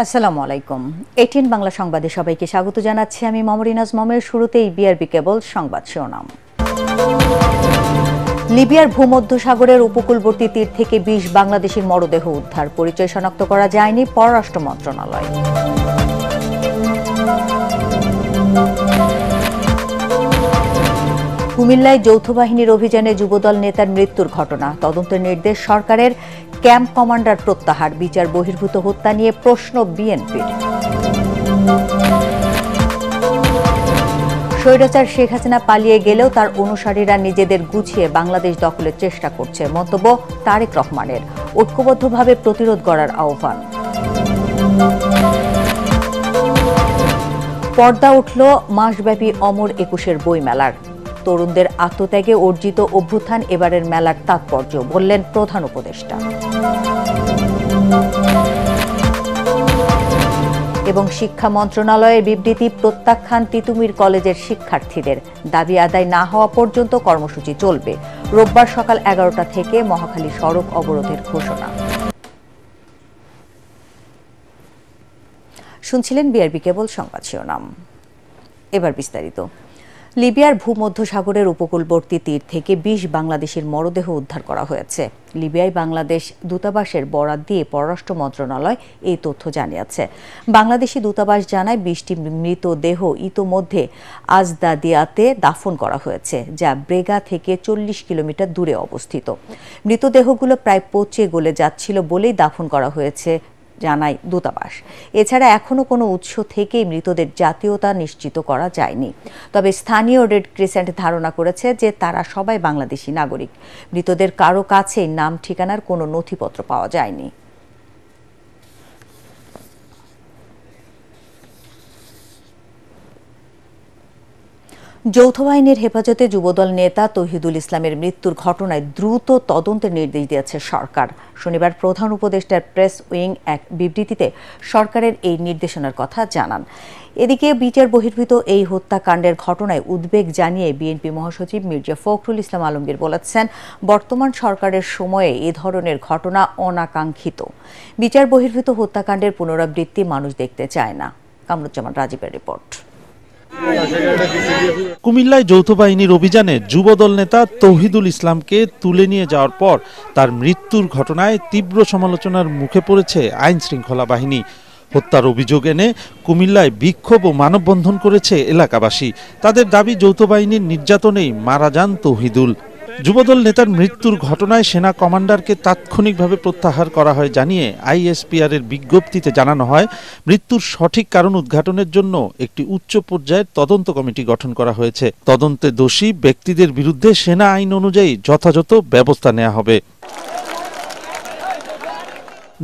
আসসালামু আলাইকুম। 18 বাংলা সংবাদে সবাইকে স্বাগত জানাচ্ছি আমি মমরিনাজ মমের। শুরুতেই বিআরবি কেবল সংবাদ শিরোনাম। লিবিয়ার ভূমধ্যসাগরের উপকূলবর্তী তীর থেকে 20 বাংলাদেশির মরদেহ উদ্ধার, পরিচয় শনাক্ত করা যায়নি পররাষ্ট্র মন্ত্রণালয়। কুমিল্লায় যৌথ বাহিনীর অভিযানে যুবদল নেতার মৃত্যুর ঘটনা, তদন্তের নির্দেশ সরকারের। ক্যাম্প কমান্ডার প্রত্যাহার, বিচার বহির্ভূত হত্যা নিয়ে প্রশ্ন বিএনপির। স্বৈরাচার শেখ হাসিনা পালিয়ে গেলেও তার অনুসারীরা নিজেদের গুছিয়ে বাংলাদেশ দখলের চেষ্টা করছে, মন্তব্য তারেক রহমানের। ঐক্যবদ্ধভাবে প্রতিরোধ করার আহ্বান। পর্দা উঠল মাসব্যাপী অমর 21-এর বইমেলার। তরুণদের আত্মত্যাগে অর্জিত অভ্যুত্থান এবারের মেলার তাৎপর্য, বললেন প্রধান উপদেষ্টা। এবং শিক্ষা মন্ত্রণালয়ের বিবৃতি, প্রত্যাখ্যান তিতুমির কলেজের শিক্ষার্থীদের। দাবি আদায় না হওয়া পর্যন্ত কর্মসূচি চলবে। রোববার সকাল 11টা থেকে মহাখালী সড়ক অবরোধের ঘোষণা। শুনছিলেন বিআরবি কেবল সংবাদ শিরোনাম। এবার বিস্তারিত। লিবিয়ার ভূমধ্যসাগরের উপকূলবর্তী তীর থেকে 20 বাংলাদেশের মরদেহ উদ্ধার করা হয়েছে। লিবিয়ায় বাংলাদেশ দূতাবাসের বরাত দিয়ে পররাষ্ট্র মন্ত্রণালয় এই তথ্য জানিয়েছে। বাংলাদেশি দূতাবাস জানায় 20টি মৃতদেহ ইতোমধ্যে আজদাদিয়াতে দাফন করা হয়েছে, যা ব্রেগা থেকে 40 কিলোমিটার দূরে অবস্থিত। মৃতদেহগুলো প্রায় পচে গলে যাচ্ছিল বলেই দাফন করা হয়েছে জানায় দূতাবাস। এছাড়া এখনো কোনো উৎস থেকেই মৃতদের জাতীয়তা নিশ্চিত করা যায়নি। তবে স্থানীয় রেড ক্রিসেন্ট ধারণা করেছে যে তারা সবাই বাংলাদেশি নাগরিক। মৃতদের কারো কাছেই নাম ঠিকানার কোনো নথিপত্র পাওয়া যায়নি। যৌথ বাহিনীর হেফাজতে যুবদল নেতা তৌহিদুল ইসলামের মৃত্যুর ঘটনায় দ্রুত তদন্তের নির্দেশ দিয়েছে সরকার। শনিবার প্রধান উপদেষ্টার প্রেস উইং এক বিবৃতিতে সরকারের এই নির্দেশনার কথা জানান। এদিকে বিচার বহির্ভূত এই হত্যাকাণ্ডের ঘটনায় উদ্বেগ জানিয়ে বিএনপি মহাসচিব মির্জা ফখরুল ইসলাম আলমগীর বলেছেন, বর্তমান সরকারের সময়ে এ ধরনের ঘটনা অনাকাঙ্ক্ষিত। বিচার বহির্ভূত হত্যাকাণ্ডের পুনরাবৃত্তি মানুষ দেখতে চায় না। কামরুজ্জামান রাজীবের রিপোর্ট। কুমিল্লায় যৌথ বাহিনীর অভিযানে যুবদল নেতা তৌহিদুল ইসলামকে তুলে নিয়ে যাওয়ার পর তার মৃত্যুর ঘটনায় তীব্র সমালোচনার মুখে পড়েছে আইন শৃঙ্খলা বাহিনী। হত্যার অভিযোগ এনে কুমিল্লায় বিক্ষোভ ও মানববন্ধন করেছে এলাকাবাসী। তাদের দাবি, যৌথ বাহিনীর নির্যাতনেই মারা যান তৌহিদুল। যুবদল নেতার মৃত্যুর ঘটনায় সেনা কমান্ডারকে তাৎক্ষণিকভাবে প্রত্যাহার করা হয় জানিয়ে আইএসপিআর এর বিজ্ঞপ্তিতে জানানো হয়, মৃত্যুর সঠিক কারণ উদ্ঘাটনের জন্য একটি উচ্চ পর্যায়ের তদন্ত কমিটি গঠন করা হয়েছে। তদন্তে দোষী ব্যক্তিদের বিরুদ্ধে সেনা আইন অনুযায়ী যথাযথ ব্যবস্থা নেওয়া হবে।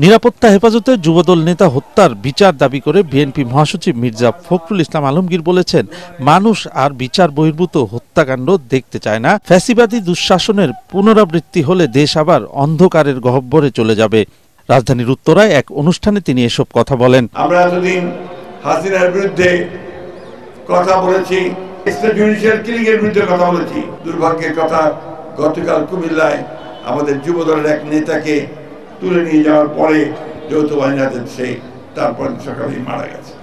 নিরাপত্তা হেফাজতে যুবদল নেতা হত্যার বিচার দাবি করে বিএনপি মহাসচিব মির্জা ফখরুল ইসলাম আলমগীর বলেছেন, মানুষ আর বিচার বহির্ভূত হত্যাকাণ্ড দেখতে চায় না। ফ্যাসিবাদী দুঃশাসনের পুনরাবৃত্তি হলে দেশ আবার অন্ধকারের গহ্বরে চলে যাবে। রাজধানীর উত্তরায় এক অনুষ্ঠানে তিনি এসব কথা বলেন। আমরা এতদিন হাসিনার বিরুদ্ধে কথা বলেছি, জুডিশিয়াল কিলিং এর বিরুদ্ধে কথা বলেছি। দুর্ভাগ্যের কথা, গতকাল কুমিল্লায় আমাদের যুবদলের এক নেতাকে তুলে নিয়ে যাওয়ার পরে যৌথ বাহিনীর সেই তারপর সকালে মারা গেছে।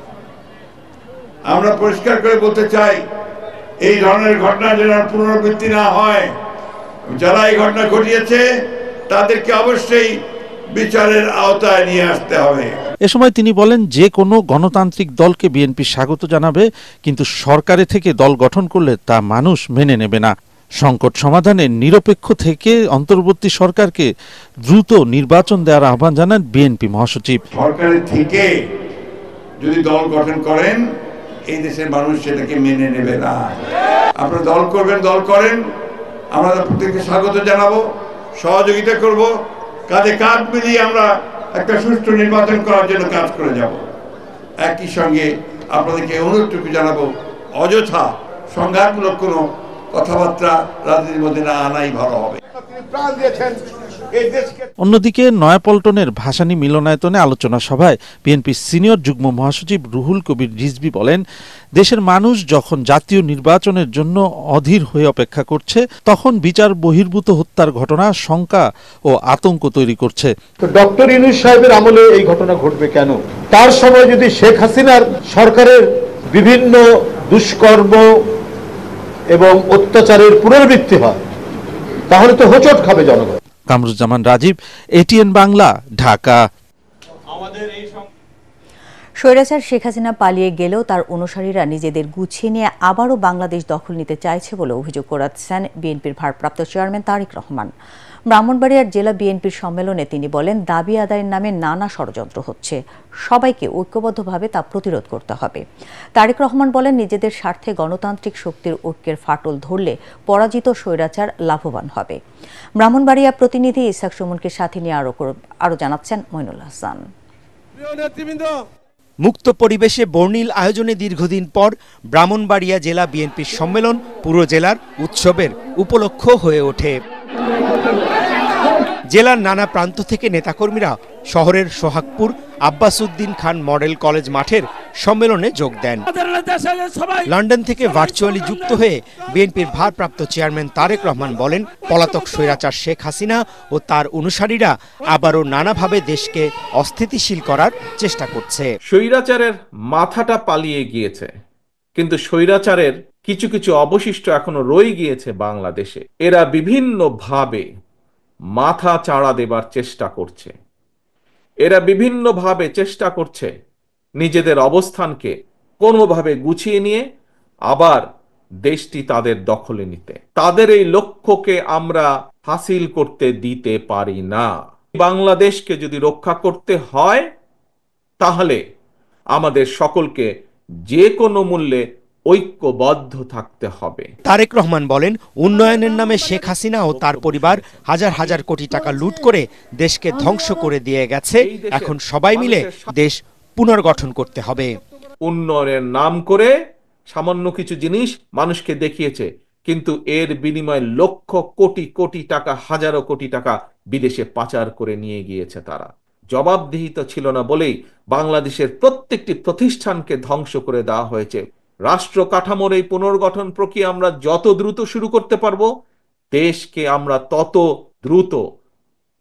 আমরা পরিষ্কার করে বলতে চাই, এই ধরনের ঘটনা যেন পুনরাবৃত্তি না হয়। যারা এই ঘটনা ঘটিয়েছে তাদেরকে অবশ্যই বিচারের আওতায় নিয়ে আসতে হবে। এ সময় তিনি বলেন, যে কোনো গণতান্ত্রিক দলকে বিএনপি স্বাগত জানাবে, কিন্তু সরকারে থেকে দল গঠন করলে তা মানুষ মেনে নেবে না। সংকট সমাধানে নিরপেক্ষ থেকে অন্তর্বর্তী সরকারকে দ্রুত নির্বাচন দেওয়ার আহ্বান জানান বিএনপি মহাসচিব। সরকারের থেকে যদি দল গঠন করেন, এই দেশের মানুষ সেটাকে মেনে নেবে না। আপনারা দল করবেন, দল করেন, আমরা প্রত্যেককে স্বাগত জানাবো, সহযোগিতা করব, কাঁধে কাঁধ মিলিয়ে আমরা একটা সুষ্ঠু নির্বাচন করার জন্য কাজ করে যাব। একই সঙ্গে আপনাদেরকে অনুরোধটুকু জানাবো, অযথা সংঘাতমূলক কোনো কথাবার্তা রাজনীতির মধ্যে না আনাই ভালো হবে। প্রাণ দিয়েছেন অন্যদিকে নয়াপল্টনের ভাসানী মিলনায়তনে আলোচনা সভায় বিএনপির সিনিয়র যুগ্ম মহাসচিব রুহুল কবির রিজভী বলেন, দেশের মানুষ যখন জাতীয় নির্বাচনের জন্য অধীর হয়ে অপেক্ষা করছে, তখন বিচার বহির্ভূত হত্যার ঘটনা শঙ্কা ও আতঙ্ক তৈরি করছে। তো ডক্টর ইউনূস সাহেবের আমলে এই ঘটনা ঘটবে কেন? তার সময় যদি শেখ হাসিনার সরকারের বিভিন্ন দুষ্কর্ম এবং অত্যাচারের পুনরাবৃত্তি হয়, তাহলে তো হোঁচট খাবে জনগণ। কামরুজ্জামান রাজীব, এটিএন বাংলা, ঢাকা। স্বৈরাচার শেখ হাসিনা পালিয়ে গেলেও তার অনুসারীরা নিজেদের গুছিয়ে নিয়ে আবারও বাংলাদেশ দখল নিতে চাইছে বলে অভিযোগ করেছেন বিএনপির ভারপ্রাপ্ত চেয়ারম্যান তারেক রহমান। ব্রাহ্মণবাড়িয়ার জেলা বিএনপির সম্মেলনে তিনি বলেন, দাবি আদায়ের নামে নানা ষড়যন্ত্র হচ্ছে, সবাইকে ঐক্যবদ্ধভাবে তা প্রতিরোধ করতে হবে। তারেক রহমান বলেন, নিজেদের স্বার্থে গণতান্ত্রিক শক্তির ঐক্যের ফাটল ধরলে পরাজিত স্বৈরাচার লাভবান হবে। ব্রাহ্মণবাড়িয়া প্রতিনিধি ইসহাক সুমনকে সাথে নিয়ে আরো জানাচ্ছেন মইনুল হাসান। মুক্ত পরিবেশে বর্ণিল আয়োজনে দীর্ঘদিন পর ব্রাহ্মণবাড়িয়া জেলা বিএনপির সম্মেলন পুরো জেলার উৎসবের উপলক্ষ হয়ে ওঠে। জেলার নানা প্রান্ত থেকে নেতাকর্মীরা শহরের সোহাগপুর আব্বাসউদ্দিন খান মডেল কলেজ মাঠের সম্মেলনে যোগ দেন। লন্ডন থেকে ভার্চুয়ালি যুক্ত হয়ে বিএনপির ভারপ্রাপ্ত চেয়ারম্যান তারেক রহমান বলেন, পলাতক স্বৈরাচার শেখ হাসিনা ও তার অনুসারীরা আবারও নানাভাবে দেশকে অস্থিতিশীল করার চেষ্টা করছে। স্বৈরাচারের মাথাটা পালিয়ে গিয়েছে, কিন্তু স্বৈরাচারের কিছু কিছু অবশিষ্ট এখনো রয়ে গিয়েছে বাংলাদেশে। এরা বিভিন্নভাবে মাথা চাড়া দেবার চেষ্টা করছে। এরা বিভিন্নভাবে চেষ্টা করছে নিজেদের অবস্থানকে কোনোভাবে গুছিয়ে নিয়ে আবার দেশটি তাদের দখলে নিতে। তাদের এই লক্ষ্যকে আমরা হাসিল করতে দিতে পারি না। বাংলাদেশকে যদি রক্ষা করতে হয়, তাহলে আমাদের সকলকে যে কোনো মূল্যে ঐক্যবদ্ধ থাকতে হবে। তারেক রহমান বলেন, উন্নয়নের নামে শেখ হাসিনা ও তার পরিবার হাজার হাজার কোটি টাকা লুট করে দেশকে ধ্বংস করে দিয়ে গেছে। এখন সবাই মিলে দেশ পুনর্গঠন করতে হবে। উন্নয়নের নাম করে সামান্য কিছু জিনিস মানুষকে দেখিয়েছে, কিন্তু এর বিনিময়ে লক্ষ কোটি কোটি টাকা, হাজারো কোটি টাকা বিদেশে পাচার করে নিয়ে গিয়েছে তারা। জবাবদিহিতা ছিল না বলেই বাংলাদেশের প্রত্যেকটি প্রতিষ্ঠানকে ধ্বংস করে দেওয়া হয়েছে। রাষ্ট্র কাঠামোর এই পুনর্গঠন প্রক্রিয়া আমরা যত দ্রুত শুরু করতে পারবো, দেশকে আমরা তত দ্রুত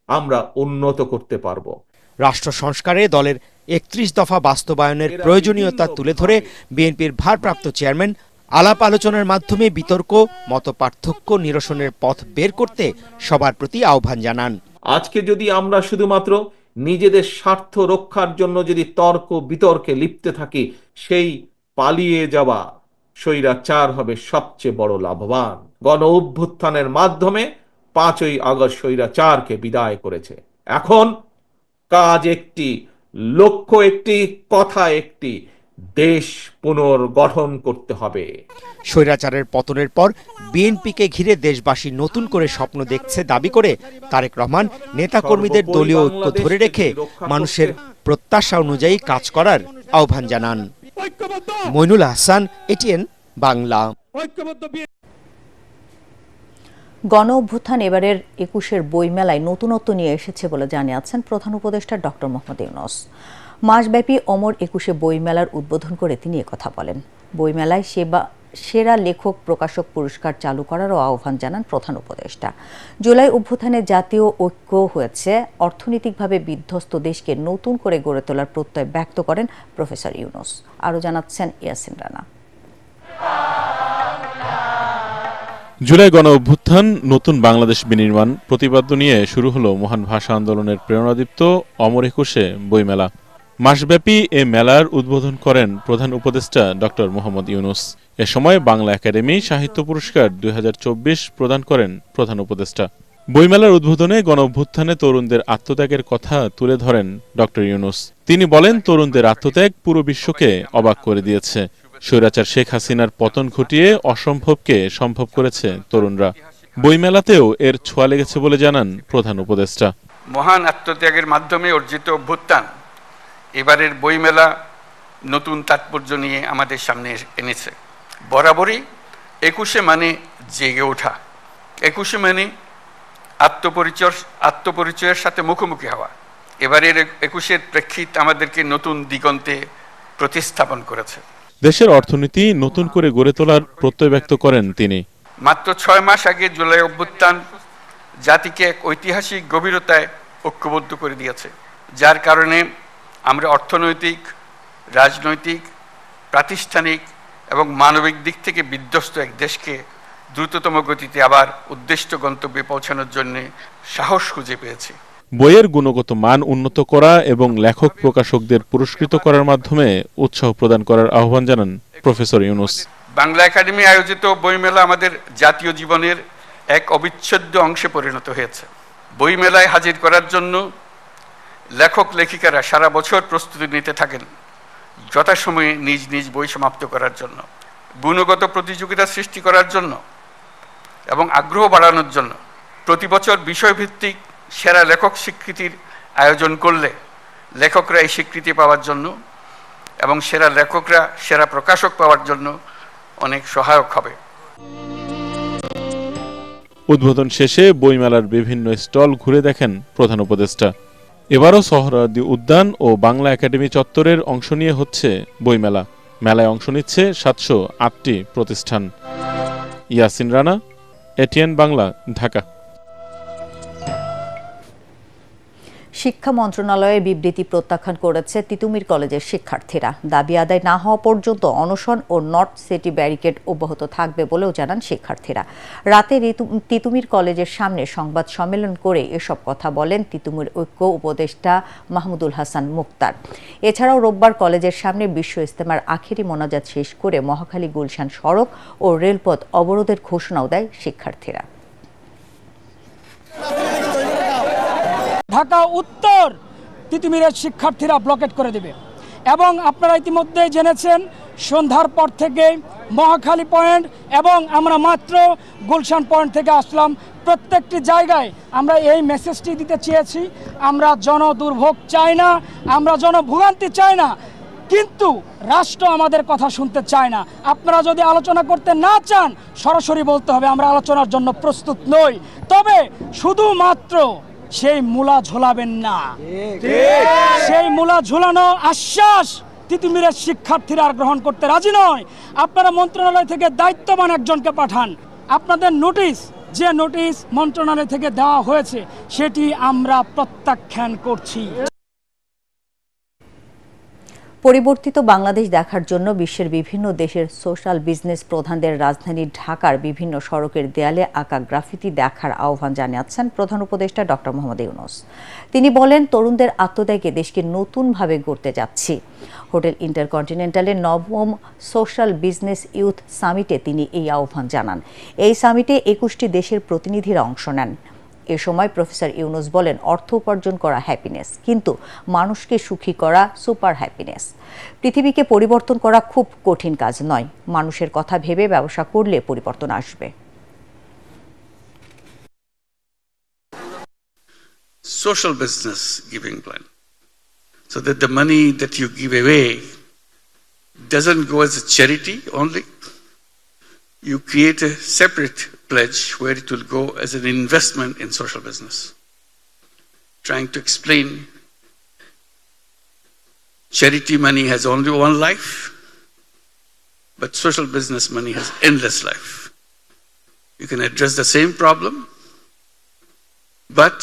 আমরা উন্নত করতে পারবো। রাষ্ট্র সংস্কারে দলের ৩১ দফা বাস্তবায়নের প্রয়োজনীয়তা তুলে ধরে বিএনপির ভারপ্রাপ্ত চেয়ারম্যান আলাপ আলোচনার মাধ্যমে বিতর্ক, মতপার্থক্য নিরসনের পথ বের করতে সবার প্রতি আহ্বান জানান। আজকে যদি আমরা শুধুমাত্র নিজেদের স্বার্থ রক্ষার জন্য যদি তর্ক বিতর্কে লিপ্তে থাকি, সেই পালিয়ে যাওয়া স্বৈরাচার হবে সবচেয়ে বড় লাভবান। গণ অভ্যুত্থানের মাধ্যমে ৫ই আগস্ট স্বৈরাচারকে বিদায় করেছে। এখন কাজ একটি, লক্ষ্য একটি, কথা একটি, দেশ পুনর্গঠন করতে হবে। স্বৈরাচারের পতনের পর বিএনপিকে ঘিরে দেশবাসী নতুন করে স্বপ্ন দেখছে দাবি করে তারেক রহমান নেতাকর্মীদের দলীয় ঐক্য ধরে রেখে মানুষের প্রত্যাশা অনুযায়ী কাজ করার আহ্বান জানান। মইনুল হাসান, এটিএন বাংলা। গণ অভ্যুত্থান এবারের ২১-এর বইমেলায় নতুনত্ব নিয়ে এসেছে বলে জানিয়েছেন প্রধান উপদেষ্টা ডক্টর মোহাম্মদ ইউনূস। মাসব্যাপী অমর ২১-এ বইমেলার উদ্বোধন করে তিনি একথা বলেন। বইমেলায় সেরা লেখক প্রকাশক পুরস্কার চালু করারও আহ্বান জানান প্রধান উপদেষ্টা। জুলাই অভ্যুত্থানে জাতীয় ঐক্য হয়েছে, অর্থনৈতিকভাবে বিধ্বস্ত দেশকে নতুন করে গড়ে তোলার প্রত্যয় ব্যক্ত করেন প্রফেসর ইউনূস। আরও জানাচ্ছেন ইয়াসিন রানা। জুলাই গণ অভ্যুত্থান, নতুন বাংলাদেশ বিনির্মাণ প্রতিপাদ্য নিয়ে শুরু হলো মহান ভাষা আন্দোলনের প্রেরণাদীপ্ত অমর ২১-এ বইমেলা। মাসব্যাপী এ মেলার উদ্বোধন করেন প্রধান উপদেষ্টা ডক্টর মোহাম্মদ ইউনূস। এ সময় বাংলা একাডেমি সাহিত্য পুরস্কার ২০২৪ প্রদান করেন প্রধান উপদেষ্টা। বইমেলার উদ্বোধনে গণ অভ্যুত্থানে তরুণদের আত্মত্যাগের কথা তুলে ধরেন ডক্টর ইউনূস। তিনি বলেন, তরুণদের আত্মত্যাগ পুরো বিশ্বকে অবাক করে দিয়েছে। স্বৈরাচার শেখ হাসিনার পতন ঘটিয়ে অসম্ভবকে সম্ভব করেছে তরুণরা। বইমেলাতেও এর ছোঁয়া লেগেছে বলে জানান প্রধান উপদেষ্টা। মহান আত্মত্যাগের মাধ্যমে অর্জিত অভ্যুত্থান এবারের বইমেলা নতুন তাৎপর্য নিয়ে আমাদের সামনে এনেছে। বরাবরই ২১-এ মানে জেগে ওঠা, ২১-এ মানে আত্মপরিচয়ের সাথে মুখোমুখি হওয়া। এবারের 21-এর প্রেক্ষিত আমাদেরকে নতুন দিগন্তে প্রতিস্থাপন করেছে। দেশের অর্থনীতি নতুন করে গড়ে তোলার প্রত্যয় ব্যক্ত করেন তিনি। মাত্র 6 মাস আগে জুলাই অভ্যুত্থান জাতিকে এক ঐতিহাসিক গভীরতায় ঐক্যবদ্ধ করে দিয়েছে, যার কারণে আমরা অর্থনৈতিক, রাজনৈতিক, প্রাতিষ্ঠানিক এবং মানবিক দিক থেকে বিধ্বস্ত এক দেশকে দ্রুততম গতিতে আবার উদ্দিষ্ট গন্তব্যে পৌঁছানোর জন্য সাহস খুঁজে পেয়েছি। বইয়ের গুণগত মান উন্নত করা এবং লেখক প্রকাশকদের পুরস্কৃত করার মাধ্যমে উৎসাহ প্রদান করার আহ্বান জানান প্রফেসর ইউনুস। বাংলা একাডেমি আয়োজিত বইমেলা আমাদের জাতীয় জীবনের এক অবিচ্ছেদ্য অংশে পরিণত হয়েছে। বইমেলায় হাজির করার জন্য লেখক লেখিকারা সারা বছর প্রস্তুতি নিতে থাকেন যথাসময়ে নিজ নিজ বই সমাপ্ত করার জন্য। গুণগত প্রতিযোগিতা সৃষ্টি করার জন্য এবং আগ্রহ বাড়ানোর জন্য প্রতি বছর বিষয়ভিত্তিক সেরা লেখক স্বীকৃতির আয়োজন করলে লেখকরা এই স্বীকৃতি পাওয়ার জন্য এবং সেরা লেখকরা সেরা প্রকাশক পাওয়ার জন্য অনেক সহায়ক হবে। উদ্বোধন শেষে বইমেলার বিভিন্ন স্টল ঘুরে দেখেন প্রধান উপদেষ্টা। এবারও সোহরাওয়ার্দী উদ্যান ও বাংলা একাডেমি চত্বরের অংশ নিয়ে হচ্ছে বইমেলা। মেলায় অংশ নিচ্ছে 708টি প্রতিষ্ঠান। ইয়াসিন রানা, এটিএন বাংলা, ঢাকা। শিক্ষা মন্ত্রণালয়ের বিবৃতি প্রত্যাখ্যান করেছে তিতুমির কলেজের শিক্ষার্থীরা। দাবি আদায় না হওয়া পর্যন্ত অনশন ও নর্থ সিটি ব্যারিকেড অব্যাহত থাকবে বলেও জানান শিক্ষার্থীরা। রাতে তিতুমির কলেজের সামনে সংবাদ সম্মেলন করে এসব কথা বলেন তিতুমির ঐক্য উপদেষ্টা মাহমুদুল হাসান মুক্তার। এছাড়াও রোববার কলেজের সামনে বিশ্ব ইজতেমার আখেরি মোনাজাত শেষ করে মহাখালী গুলশান সড়ক ও রেলপথ অবরোধের ঘোষণাও দেয় শিক্ষার্থীরা। ঢাকা উত্তর তিতুমিরের শিক্ষার্থীরা ব্লকেট করে দেবে এবং আপনারা ইতিমধ্যে জেনেছেন সন্ধ্যার পর থেকে মহাখালী পয়েন্ট এবং আমরা মাত্র গুলশান পয়েন্ট থেকে আসলাম। প্রত্যেকটি জায়গায় আমরা এই মেসেজটি দিতে চেয়েছি, আমরা জনদুর্ভোগ চাই না, আমরা জনভোগান্তি চাই না, কিন্তু রাষ্ট্র আমাদের কথা শুনতে চায় না। আপনারা যদি আলোচনা করতে না চান সরাসরি বলতে হবে আমরা আলোচনার জন্য প্রস্তুত নই, তবে শুধুমাত্র সেই মূলা ঝোলাবেন না। সেই মূলা ঝোলানো আশ্বাস তিতুমিরের শিক্ষার্থীরা আর গ্রহণ করতে রাজি নয়। আপনারা মন্ত্রণালয় থেকে দায়িত্ববান একজনকে পাঠান। আপনাদের যে নোটিশ মন্ত্রণালয় থেকে দেওয়া হয়েছে সেটি আমরা প্রত্যাখ্যান করছি। পরিবর্তিত বাংলাদেশ দেখার জন্য বিশ্বের বিভিন্ন দেশের সোশ্যাল বিজনেস প্রধানদের রাজধানী ঢাকার বিভিন্ন সড়কের দেয়ালে আঁকা গ্রাফিতি দেখার আহ্বান জানিয়েছেন প্রধান উপদেষ্টা ডক্টর মোহাম্মদ ইউনুস। তিনি বলেন, তরুণদের আত্মত্যাগে দেশকে নতুনভাবে গড়তে যাচ্ছি। হোটেল ইন্টারকন্টিনেন্টালের 9ম সোশ্যাল বিজনেস ইউথ সামিটে তিনি এই আহ্বান জানান। এই সামিটে 21টি দেশের প্রতিনিধিরা অংশ নেন। এ সময় প্রফেসর ইউনুস বলেন, অর্থ উপার্জন করা হ্যাপিনেস, কিন্তু মানুষকে সুখী করা সুপার হ্যাপিনেস। পৃথিবীকে পরিবর্তন করা খুব কঠিন কাজ নয়, মানুষের কথা ভেবে ব্যবসা করলে পরিবর্তন আসবে। Social business giving plan, so that the money that you give away doesn't go as a charity only. You create a separate pledge where it will go as an investment in social business. Trying to explain charity money has only one life, but social business money has endless life. You can address the same problem, but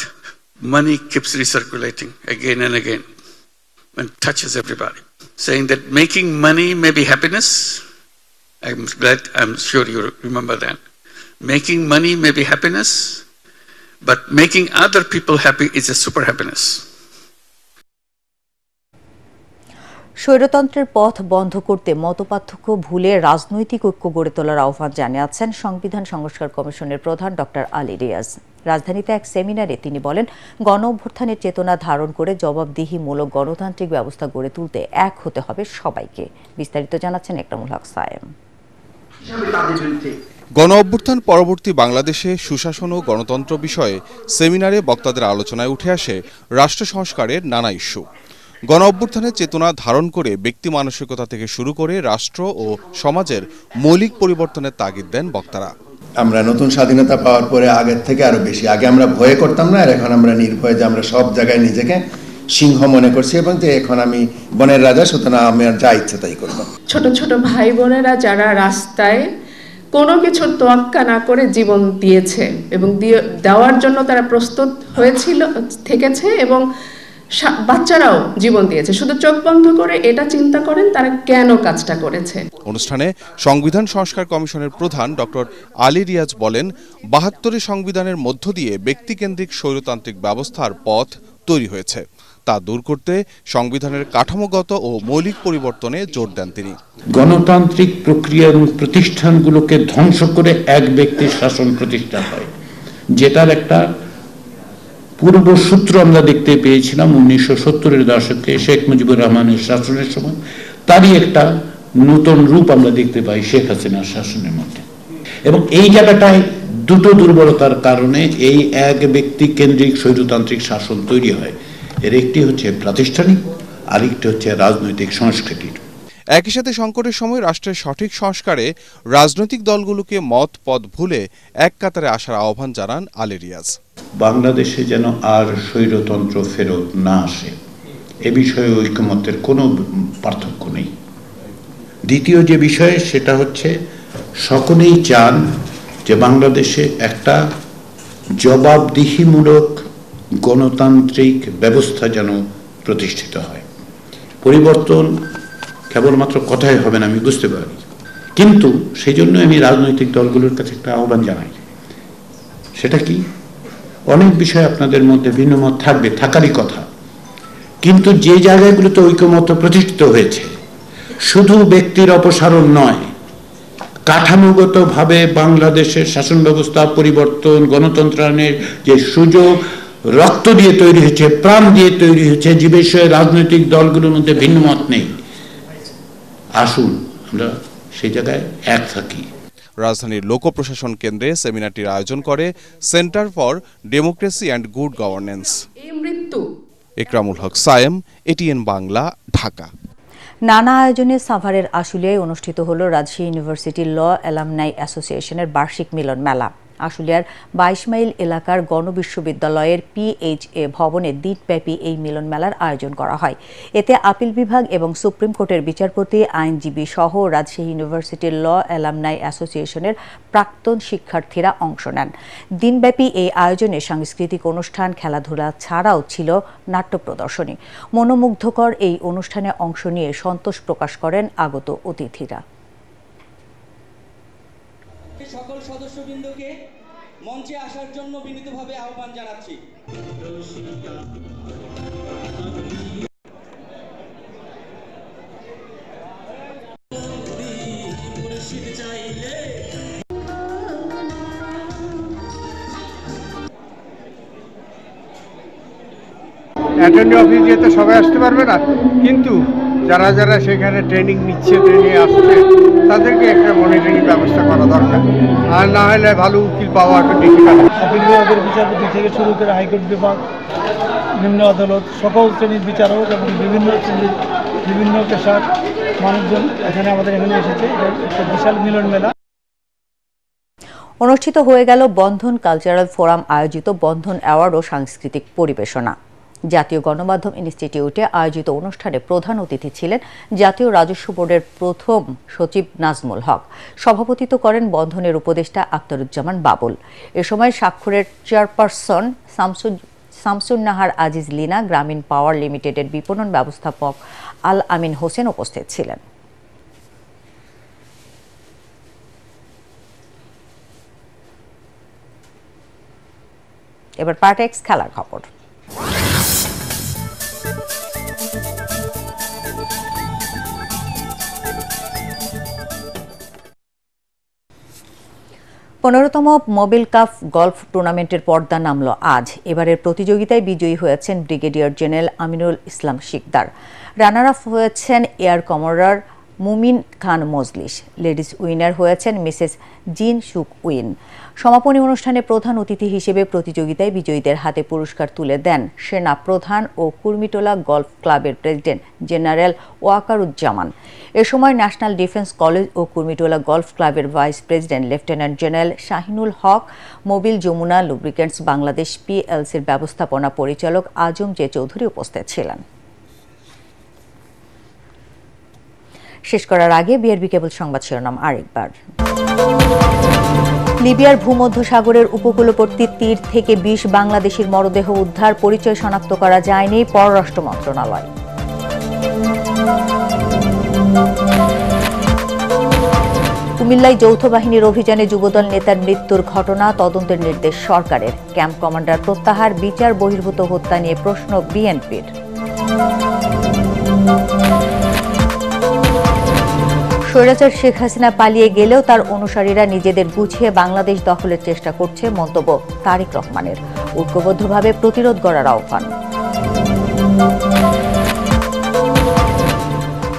money keeps recirculating again and again and touches everybody. Saying that making money may be happiness. I'm sure you remember that. Making money may be happiness, but making other people happy is a super happiness. স্বৈরতন্ত্রের পথ বন্ধ করতে মতপার্থক্য ভুলে রাজনৈতিক ঐক্য গড়ে তোলার আহ্বান জানিয়েছেন সংবিধান সংস্কার কমিশনের প্রধান ডক্টর আলী রিয়াজ। রাজধানীতে এক সেমিনারে তিনি বলেন, গণ অভ্যুত্থানের চেতনা ধারণ করে জবাবদিহিমূলক গণতান্ত্রিক ব্যবস্থা গড়ে তুলতে এক হতে হবে সবাইকে। বিস্তারিত জানাচ্ছেন একরামুল হক সায়েম। গণ অভ্যুত্থান পরবর্তী বাংলাদেশে সুশাসন ও গণতন্ত্র বিষয়ে সেমিনারে বক্তাদের আলোচনায় উঠে আসে রাষ্ট্র সংস্কারের নানা ইস্যু। গণ অভ্যুত্থানের চেতনা ধারণ করে ব্যক্তি মানসিকতা থেকে শুরু করে রাষ্ট্র ও সমাজের মৌলিক পরিবর্তনের তাগিদ দেন বক্তারা। আমরা নতুন স্বাধীনতা পাওয়ার পরে আগের থেকে আরো বেশি, আগে আমরা ভয়ে করতাম না, আর এখন আমরা নির্ভয়ে, যে আমরা সব জায়গায় নিজেকে সিংহ মনে করছি, এবং যে এখন আমি বনের রাজা, সুতরাং আমি আর যা ইচ্ছে তাই করব। ছোট ছোট ভাই বোনেরা যারা রাস্তায় কোনো কিছুর তোয়াক্কা না করে জীবন দিয়েছে এবং দেওয়ার জন্য তারা প্রস্তুত থেকেছে, এবং বাচ্চারাও জীবন দিয়েছে, শুধু চোখ বন্ধ করে এটা চিন্তা করেন তারা কেন কাজটা করেছে। অনুষ্ঠানে সংবিধান সংস্কার কমিশনের প্রধান ডক্টর আলী রিয়াজ বলেন, ৭২ সংবিধানের মধ্য দিয়ে ব্যক্তিকেন্দ্রিক স্বৈরতান্ত্রিক ব্যবস্থার পথ তৈরি হয়েছে, তা দূর করতে সংবিধানের কাঠামোগত ও মৌলিক পরিবর্তনে জোর দেন তিনি। গণতান্ত্রিক প্রক্রিয়া এবং প্রতিষ্ঠানগুলোকে ধ্বংস করে এক ব্যক্তির শাসন প্রতিষ্ঠা হয়, যেটার একটা পূর্বসূত্র আমরা দেখতে পেয়েছিলাম 1970-এর দশকে শেখ মুজিবুর রহমানের শাসনের সময়। তারই একটা নতুন রূপ আমরা দেখতে পাই শেখ হাসিনার শাসনের মধ্যে। এবং এই জায়গাটায় দুটো দুর্বলতার কারণে এই এক ব্যক্তি কেন্দ্রিক স্বৈরতান্ত্রিক শাসন তৈরি হয়। এর একটি হচ্ছে প্রাতিষ্ঠানিক, আরেকটি হচ্ছে রাজনৈতিক সংস্কৃতির। একই সাথে সংকটের সময় রাষ্ট্রের সঠিক সংস্কারে রাজনৈতিক দলগুলোকে মত পথ ভুলে এক কাতারে আসার আহ্বান জানান আলী রিয়াজ। বাংলাদেশে যেন আর স্বৈরতন্ত্র ফেরত না আসে, এ বিষয়ে ঐকমত্যের কোনো পার্থক্য নেই। দ্বিতীয় যে বিষয়, সেটা হচ্ছে সকলেই চান যে বাংলাদেশে একটা জবাবদিহিমূলক গণতান্ত্রিক ব্যবস্থা যেন প্রতিষ্ঠিত হয়। পরিবর্তন কেবলমাত্র কথাই হবে না, আমি বুঝতে পারি, কিন্তু সেই জন্য আমি রাজনৈতিক দলগুলোর কাছে একটা আহ্বান জানাই। সেটা কি, অনেক বিষয় আপনাদের মধ্যে ভিন্নমত থাকবে, থাকারই কথা, কিন্তু যে জায়গাগুলোতে ঐকমত্য প্রতিষ্ঠিত হয়েছে, শুধু ব্যক্তির অপসারণ নয়, কাঠামোগতভাবে বাংলাদেশের শাসন ব্যবস্থা পরিবর্তন, গণতন্ত্রায়নের যে সুযোগ রক্ত দিয়ে তৈরি হয়েছে, প্রাণ দিয়ে তৈরি হয়েছে, যে বিষয়ে রাজনৈতিক দলগুলোর মধ্যে ভিন্নমত নেই, আসুন আমরা সেই জায়গায় এক থাকি। রাজধানীর লোক প্রশাসন কেন্দ্রে সেমিনারটির আয়োজন করে center for democracy and good governance. Ikramul Haque Sayem, ATN Bangla, Dhaka. নানা আয়োজনে সাভারের আশুলিয়ায় অনুষ্ঠিত হল রাজশাহী ইউনিভার্সিটি ল অ্যালামনাই অ্যাসোসিয়েশনের বার্ষিক মিলন মেলা। আশুলিয়ার ২২ মাইল এলাকার গণবিশ্ববিদ্যালয়ের PHA ভবনে দিনব্যাপী এই মিলন মেলার আয়োজন করা হয়। এতে আপিল বিভাগ এবং সুপ্রিম কোর্টের বিচারপতি, আইনজীবী সহ রাজশাহী ইউনিভার্সিটির ল অ্যালামনাই অ্যাসোসিয়েশনের প্রাক্তন শিক্ষার্থীরা অংশ নেন। দিনব্যাপী এই আয়োজনে সাংস্কৃতিক অনুষ্ঠান, খেলাধুলা ছাড়াও ছিল নাট্য প্রদর্শনী। মনোমুগ্ধকর এই অনুষ্ঠানে অংশ নিয়ে সন্তোষ প্রকাশ করেন আগত অতিথিরা। সকল সদস্যবৃন্দকে মঞ্চে আসার জন্য বিনীতভাবে আহ্বান জানাচ্ছি। অ্যাটর্নি অফিস যেতে সবাই আসতে পারবে না, কিন্তু যারা যারা সেখানে ট্রেনিং নিচ্ছে, ট্রেনিং আসছে, তাদেরকে একটা মনিটরিং ব্যবস্থা করা দরকার, আর না হলে ভালো উকিল পাওয়া একটু ডিফিকাল্ট। আপিল বিভাগের বিচারপতি থেকে শুরু করে হাইকোর্ট বিভাগ, নিম্ন আদালত, সকল শ্রেণীর বিচারক এবং বিভিন্ন শ্রেণীর বিভিন্ন পেশার মানুষজন এখানে আমাদের এখানে এসেছে। একটা বিশাল মিলন মেলা অনুষ্ঠিত হয়ে গেল বন্ধন কালচারাল ফোরাম আয়োজিত বন্ধন অ্যাওয়ার্ড ও সাংস্কৃতিক পরিবেশনা। জাতীয় গণমাধ্যম ইনস্টিটিউটে আয়োজিত অনুষ্ঠানে প্রধান অতিথি ছিলেন জাতীয় রাজস্ব বোর্ডের প্রথম সচিব নাজমুল হক। সভাপতিত্ব করেন বন্ধনের উপদেষ্টা আখতারুজ্জামান বাবুল। এ সময় স্বাক্ষরের চেয়ারপারসন শামসুন নাহার আজিজ লিনা, গ্রামীণ পাওয়ার লিমিটেডের বিপণন ব্যবস্থাপক আল আমিন হোসেন উপস্থিত ছিলেন। এবার পার্টেক্স খেলার খবর। পনেরোতম মোবিল কাপ গলফ টুর্নামেন্টের পর্দা নামল আজ। এবারের প্রতিযোগিতায় বিজয়ী হয়েছেন brigadier general Aminul Islam Sikdar. Runner up হয়েছেন এয়ার কমোডর মুমিন খান মজলিস। লেডিস উইনার হয়েছেন মিসেস জিন সুক উইন। সমাপনী অনুষ্ঠানে প্রধান অতিথি হিসেবে প্রতিযোগিতায় বিজয়ীদের হাতে পুরস্কার তুলে দেন সেনা প্রধান ও কুর্মিটোলা গলফ ক্লাবের প্রেসিডেন্ট জেনারেল ওয়াকারুজ্জামান। এ সময় ন্যাশনাল ডিফেন্স কলেজ ও কুর্মিটোলা গলফ ক্লাবের vice president lieutenant general Shahinul Haque, Mobil Jamuna lubricants Bangladesh পিএলসির ব্যবস্থাপনা পরিচালক আজম জে চৌধুরী উপস্থিত ছিলেন। শেষ করার আগে বিআরবি কেবল সংবাদ শিরোনাম আরেকবার। লিবিয়ার ভূমধ্যসাগরের উপকূলবর্তী তীর থেকে 20 বাংলাদেশির মরদেহ উদ্ধার, পরিচয় শনাক্ত করা যায়নি পররাষ্ট্র মন্ত্রণালয়। কুমিল্লায় যৌথ বাহিনীর অভিযানে যুবদল নেতার মৃত্যুর ঘটনা, তদন্তের নির্দেশ সরকারের। ক্যাম্প কমান্ডার প্রত্যাহার, বিচার বহির্ভূত হত্যা নিয়ে প্রশ্ন বিএনপির। স্বৈরাচার শেখ হাসিনা পালিয়ে গেলেও তার অনুসারীরা নিজেদের গুছিয়ে বাংলাদেশ দখলের চেষ্টা করছে, মন্তব্য তারেক রহমানের। ঐক্যবদ্ধভাবে প্রতিরোধ করার আহ্বান।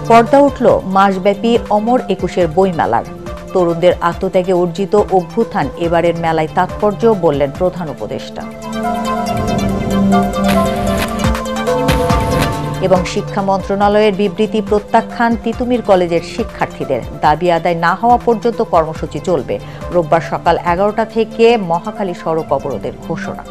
পর্দা উঠল মাসব্যাপী অমর একুশের বইমেলার। তরুণদের আত্মত্যাগে অর্জিত অভ্যুত্থান এবারের মেলায় তাৎপর্য, বললেন প্রধান উপদেষ্টা। এবং শিক্ষা মন্ত্রণালয়ের বিবৃতি প্রত্যাখ্যান, তিতুমির কলেজের শিক্ষার্থীদের। দাবি আদায় না হওয়া পর্যন্ত কর্মসূচি চলবে। রোববার সকাল 11টা থেকে মহাখালী সড়ক অবরোধের ঘোষণা।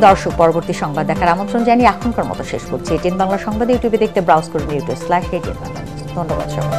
দর্শক, পরবর্তী সংবাদ দেখার আমন্ত্রণ জানিয়ে এখনকার মতো শেষ করছি। এটিএন বাংলা সংবাদ ইউটিউবে দেখতে ব্রাউজ করুন youtube/ATN বাংলা। ধন্যবাদ সবাই।